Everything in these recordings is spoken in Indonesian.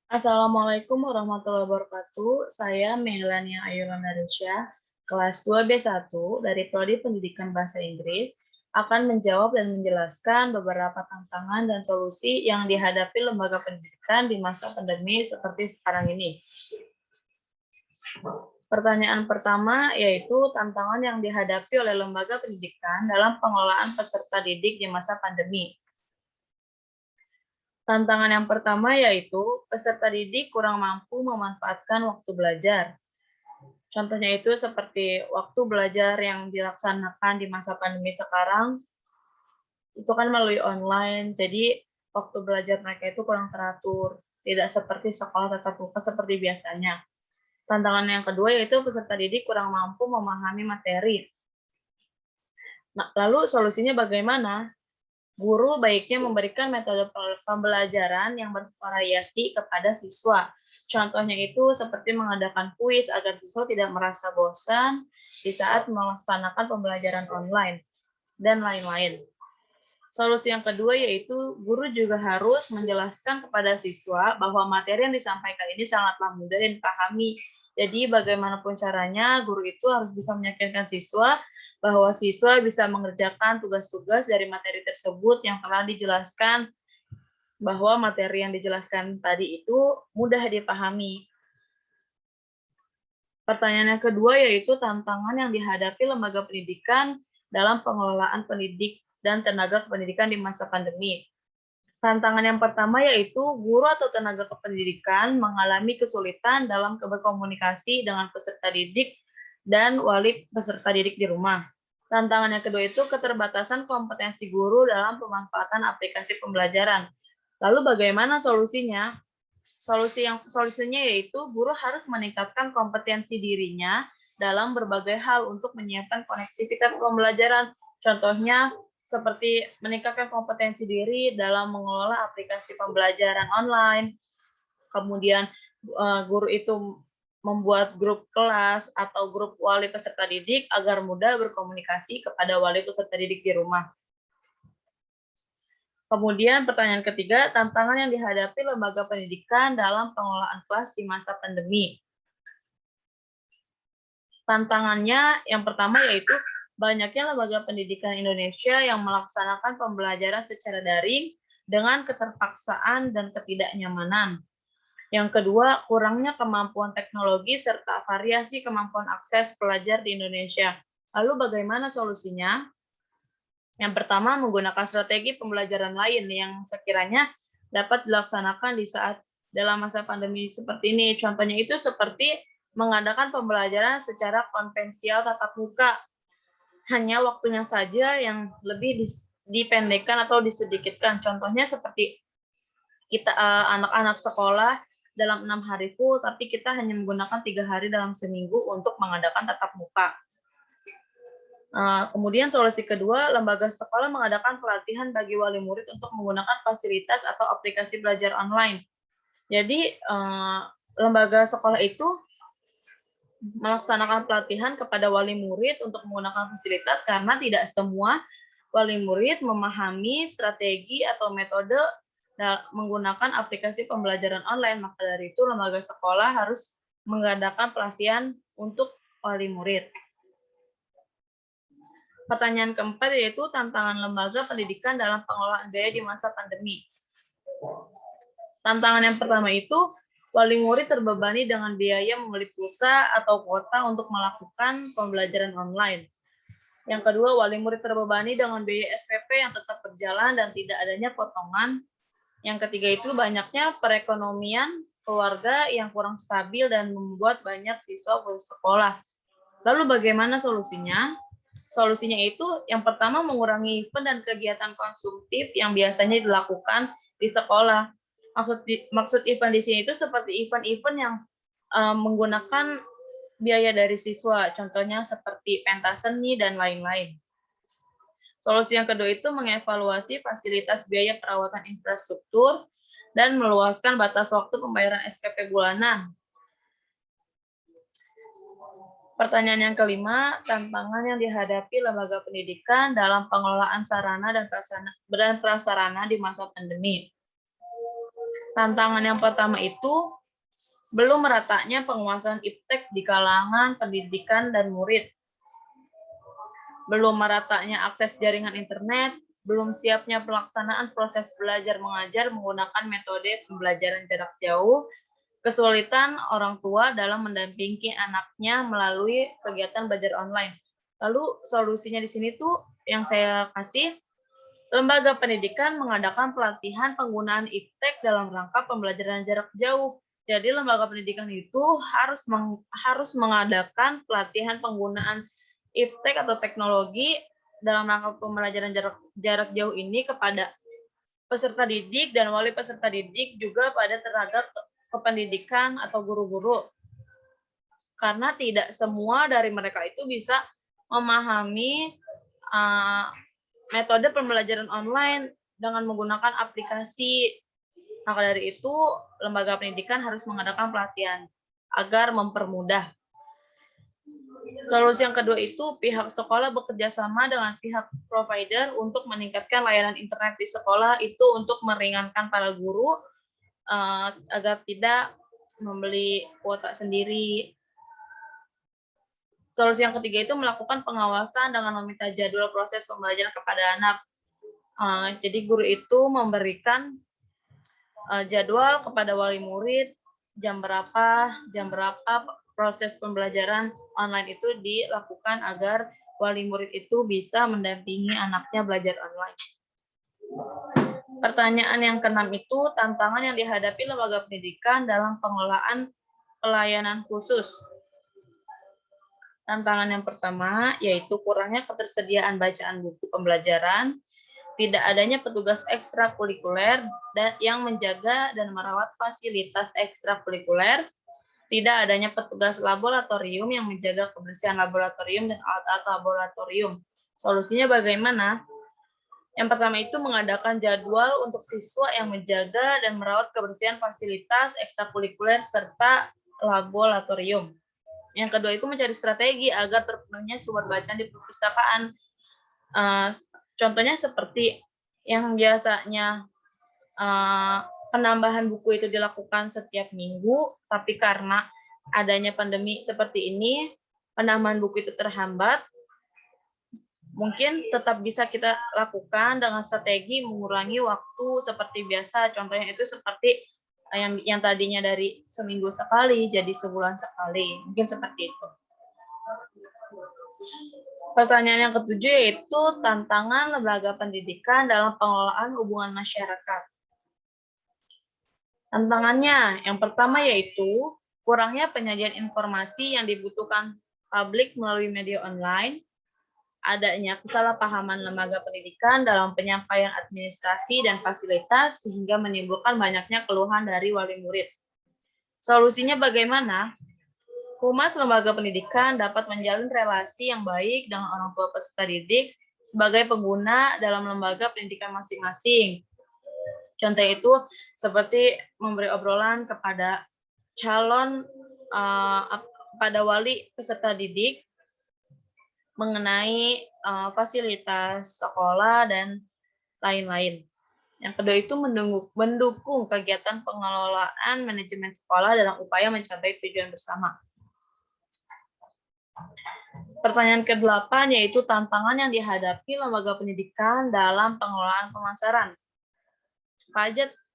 Assalamualaikum warahmatullahi wabarakatuh. Saya Melania Ayulana Risha, kelas 2B1 dari Prodi Pendidikan Bahasa Inggris, akan menjawab dan menjelaskan beberapa tantangan dan solusi yang dihadapi lembaga pendidikan di masa pandemi seperti sekarang ini. Pertanyaan pertama yaitu tantangan yang dihadapi oleh lembaga pendidikan dalam pengelolaan peserta didik di masa pandemi. Tantangan yang pertama yaitu peserta didik kurang mampu memanfaatkan waktu belajar. Contohnya itu seperti waktu belajar yang dilaksanakan di masa pandemi sekarang, itu kan melalui online, jadi waktu belajar mereka itu kurang teratur, tidak seperti sekolah tatap muka seperti biasanya. Tantangan yang kedua yaitu peserta didik kurang mampu memahami materi. Nah, lalu solusinya bagaimana? Guru baiknya memberikan metode pembelajaran yang bervariasi kepada siswa. Contohnya itu seperti mengadakan kuis agar siswa tidak merasa bosan di saat melaksanakan pembelajaran online, dan lain-lain. Solusi yang kedua yaitu guru juga harus menjelaskan kepada siswa bahwa materi yang disampaikan ini sangatlah mudah dan dipahami. Jadi bagaimanapun caranya, guru itu harus bisa meyakinkan siswa bahwa siswa bisa mengerjakan tugas-tugas dari materi tersebut yang telah dijelaskan, bahwa materi yang dijelaskan tadi itu mudah dipahami. Pertanyaan yang kedua yaitu tantangan yang dihadapi lembaga pendidikan dalam pengelolaan pendidik dan tenaga kependidikan di masa pandemi. Tantangan yang pertama yaitu guru atau tenaga kependidikan mengalami kesulitan dalam berkomunikasi dengan peserta didik dan wali peserta didik di rumah. Tantangan yang kedua itu keterbatasan kompetensi guru dalam pemanfaatan aplikasi pembelajaran. Lalu bagaimana solusinya? Solusinya yaitu guru harus meningkatkan kompetensi dirinya dalam berbagai hal untuk menyiapkan konektivitas pembelajaran. Contohnya seperti meningkatkan kompetensi diri dalam mengelola aplikasi pembelajaran online, kemudian guru itu membuat grup kelas atau grup wali peserta didik agar mudah berkomunikasi kepada wali peserta didik di rumah. Kemudian pertanyaan ketiga, tantangan yang dihadapi lembaga pendidikan dalam pengelolaan kelas di masa pandemi. Tantangannya yang pertama yaitu banyaknya lembaga pendidikan Indonesia yang melaksanakan pembelajaran secara daring dengan keterpaksaan dan ketidaknyamanan. Yang kedua, kurangnya kemampuan teknologi serta variasi kemampuan akses pelajar di Indonesia. Lalu bagaimana solusinya? Yang pertama, menggunakan strategi pembelajaran lain yang sekiranya dapat dilaksanakan di saat dalam masa pandemi seperti ini. Contohnya itu seperti mengadakan pembelajaran secara konvensional tatap muka. Hanya waktunya saja yang lebih dipendekkan atau disedikitkan. Contohnya seperti kita anak-anak sekolah dalam 6 hari full, tapi kita hanya menggunakan 3 hari dalam seminggu untuk mengadakan tatap muka. Kemudian solusi kedua, lembaga sekolah mengadakan pelatihan bagi wali murid untuk menggunakan fasilitas atau aplikasi belajar online. Jadi, lembaga sekolah itu melaksanakan pelatihan kepada wali murid untuk menggunakan fasilitas karena tidak semua wali murid memahami strategi atau metode menggunakan aplikasi pembelajaran online. Maka dari itu, lembaga sekolah harus mengadakan pelatihan untuk wali murid. Pertanyaan keempat yaitu tantangan lembaga pendidikan dalam pengelolaan biaya di masa pandemi. Tantangan yang pertama itu, wali murid terbebani dengan biaya membeli pulsa atau kuota untuk melakukan pembelajaran online. Yang kedua, wali murid terbebani dengan biaya SPP yang tetap berjalan dan tidak adanya potongan. Yang ketiga itu, banyaknya perekonomian keluarga yang kurang stabil dan membuat banyak siswa putus sekolah. Lalu bagaimana solusinya? Solusinya itu yang pertama mengurangi event dan kegiatan konsumtif yang biasanya dilakukan di sekolah. Maksud event di sini itu seperti event-event yang menggunakan biaya dari siswa, contohnya seperti pentas seni dan lain-lain. Solusi yang kedua itu mengevaluasi fasilitas biaya perawatan infrastruktur dan meluaskan batas waktu pembayaran SPP bulanan. Pertanyaan yang kelima, tantangan yang dihadapi lembaga pendidikan dalam pengelolaan sarana dan prasarana di masa pandemi. Tantangan yang pertama itu belum meratanya penguasaan iptek di kalangan pendidikan dan murid. Belum meratanya akses jaringan internet, belum siapnya pelaksanaan proses belajar mengajar menggunakan metode pembelajaran jarak jauh, kesulitan orang tua dalam mendampingi anaknya melalui kegiatan belajar online. Lalu solusinya di sini tuh yang saya kasih, lembaga pendidikan mengadakan pelatihan penggunaan iptek dalam rangka pembelajaran jarak jauh. Jadi lembaga pendidikan itu harus mengadakan pelatihan penggunaan iptek atau teknologi dalam rangka pembelajaran jarak jauh ini kepada peserta didik dan wali peserta didik, juga pada tenaga kependidikan atau guru-guru. Karena tidak semua dari mereka itu bisa memahami metode pembelajaran online dengan menggunakan aplikasi. Maka dari itu, lembaga pendidikan harus mengadakan pelatihan agar mempermudah. Solusi yang kedua itu pihak sekolah bekerja sama dengan pihak provider untuk meningkatkan layanan internet di sekolah, itu untuk meringankan para guru agar tidak membeli kuota sendiri. Solusi yang ketiga itu melakukan pengawasan dengan meminta jadwal proses pembelajaran kepada anak. Jadi guru itu memberikan jadwal kepada wali murid, jam berapa proses pembelajaran online itu dilakukan agar wali murid itu bisa mendampingi anaknya belajar online. Pertanyaan yang keenam itu tantangan yang dihadapi lembaga pendidikan dalam pengelolaan pelayanan khusus. Tantangan yang pertama yaitu kurangnya ketersediaan bacaan buku pembelajaran, tidak adanya petugas ekstrakurikuler yang menjaga dan merawat fasilitas ekstrakurikuler, tidak adanya petugas laboratorium yang menjaga kebersihan laboratorium dan alat-alat laboratorium. Solusinya bagaimana? Yang pertama itu mengadakan jadwal untuk siswa yang menjaga dan merawat kebersihan fasilitas ekstrakurikuler serta laboratorium. Yang kedua itu mencari strategi agar terpenuhnya sumber bacaan di perpustakaan. Contohnya seperti yang biasanya penambahan buku itu dilakukan setiap minggu, tapi karena adanya pandemi seperti ini, penambahan buku itu terhambat. Mungkin tetap bisa kita lakukan dengan strategi mengurangi waktu seperti biasa. Contohnya itu seperti yang tadinya dari seminggu sekali jadi sebulan sekali. Mungkin seperti itu. Pertanyaan yang ketujuh yaitu tantangan lembaga pendidikan dalam pengelolaan hubungan masyarakat. Tantangannya yang pertama yaitu kurangnya penyajian informasi yang dibutuhkan publik melalui media online, adanya kesalahpahaman lembaga pendidikan dalam penyampaian administrasi dan fasilitas sehingga menimbulkan banyaknya keluhan dari wali murid. Solusinya bagaimana? Humas lembaga pendidikan dapat menjalin relasi yang baik dengan orang tua peserta didik sebagai pengguna dalam lembaga pendidikan masing-masing. Contoh itu seperti memberi obrolan kepada calon pada wali peserta didik mengenai fasilitas sekolah dan lain-lain. Yang kedua itu mendukung kegiatan pengelolaan manajemen sekolah dalam upaya mencapai tujuan bersama. Pertanyaan ke-8 yaitu tantangan yang dihadapi lembaga pendidikan dalam pengelolaan pemasaran.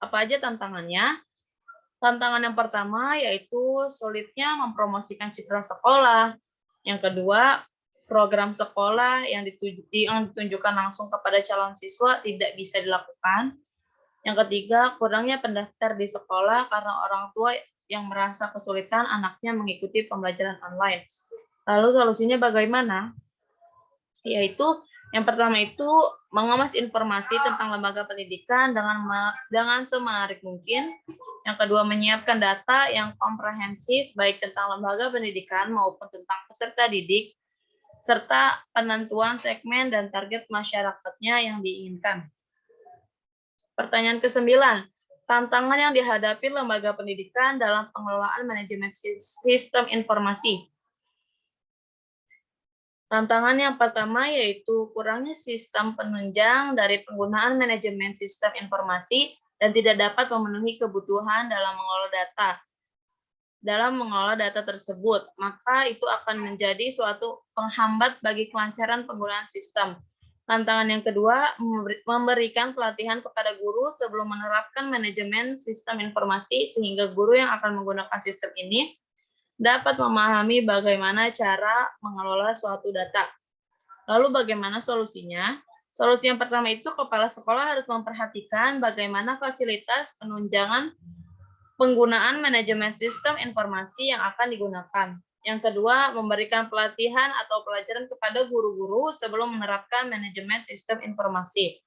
Apa aja tantangannya? Tantangan yang pertama yaitu sulitnya mempromosikan citra sekolah. Yang kedua, program sekolah yang ditunjukkan langsung kepada calon siswa tidak bisa dilakukan. Yang ketiga, kurangnya pendaftar di sekolah karena orang tua yang merasa kesulitan anaknya mengikuti pembelajaran online. Lalu solusinya bagaimana? Yaitu yang pertama itu mengemas informasi tentang lembaga pendidikan dengan semenarik mungkin. Yang kedua, menyiapkan data yang komprehensif baik tentang lembaga pendidikan maupun tentang peserta didik, serta penentuan segmen dan target masyarakatnya yang diinginkan. Pertanyaan ke-9, tantangan yang dihadapi lembaga pendidikan dalam pengelolaan manajemen sistem informasi. Tantangan yang pertama yaitu kurangnya sistem penunjang dari penggunaan manajemen sistem informasi dan tidak dapat memenuhi kebutuhan dalam mengelola data tersebut, maka itu akan menjadi suatu penghambat bagi kelancaran penggunaan sistem. Tantangan yang kedua, memberikan pelatihan kepada guru sebelum menerapkan manajemen sistem informasi sehingga guru yang akan menggunakan sistem ini dapat memahami bagaimana cara mengelola suatu data. Lalu bagaimana solusinya? Solusi yang pertama itu kepala sekolah harus memperhatikan bagaimana fasilitas penunjangan penggunaan manajemen sistem informasi yang akan digunakan. Yang kedua, memberikan pelatihan atau pelajaran kepada guru-guru sebelum menerapkan manajemen sistem informasi.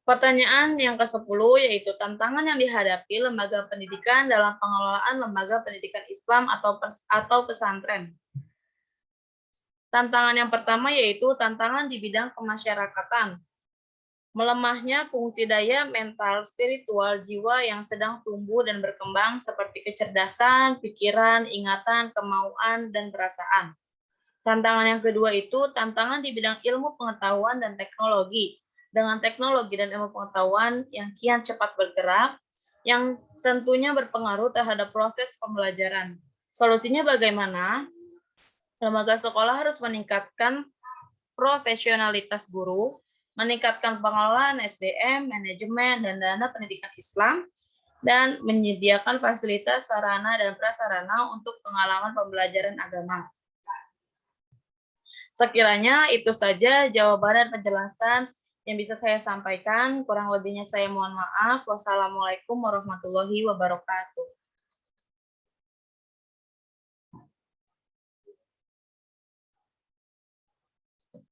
Pertanyaan yang ke-10 yaitu tantangan yang dihadapi lembaga pendidikan dalam pengelolaan lembaga pendidikan Islam atau pesantren. Tantangan yang pertama yaitu tantangan di bidang kemasyarakatan. Melemahnya fungsi daya mental spiritual jiwa yang sedang tumbuh dan berkembang seperti kecerdasan, pikiran, ingatan, kemauan, dan perasaan. Tantangan yang kedua itu tantangan di bidang ilmu pengetahuan dan teknologi. Dengan teknologi dan ilmu pengetahuan yang kian cepat bergerak, yang tentunya berpengaruh terhadap proses pembelajaran. Solusinya bagaimana? Lembaga sekolah harus meningkatkan profesionalitas guru, meningkatkan pengelolaan SDM, manajemen, dan dana pendidikan Islam, dan menyediakan fasilitas sarana dan prasarana untuk pengalaman pembelajaran agama. Sekiranya itu saja jawaban dan penjelasan yang bisa saya sampaikan. Kurang lebihnya saya mohon maaf. Wassalamualaikum warahmatullahi wabarakatuh.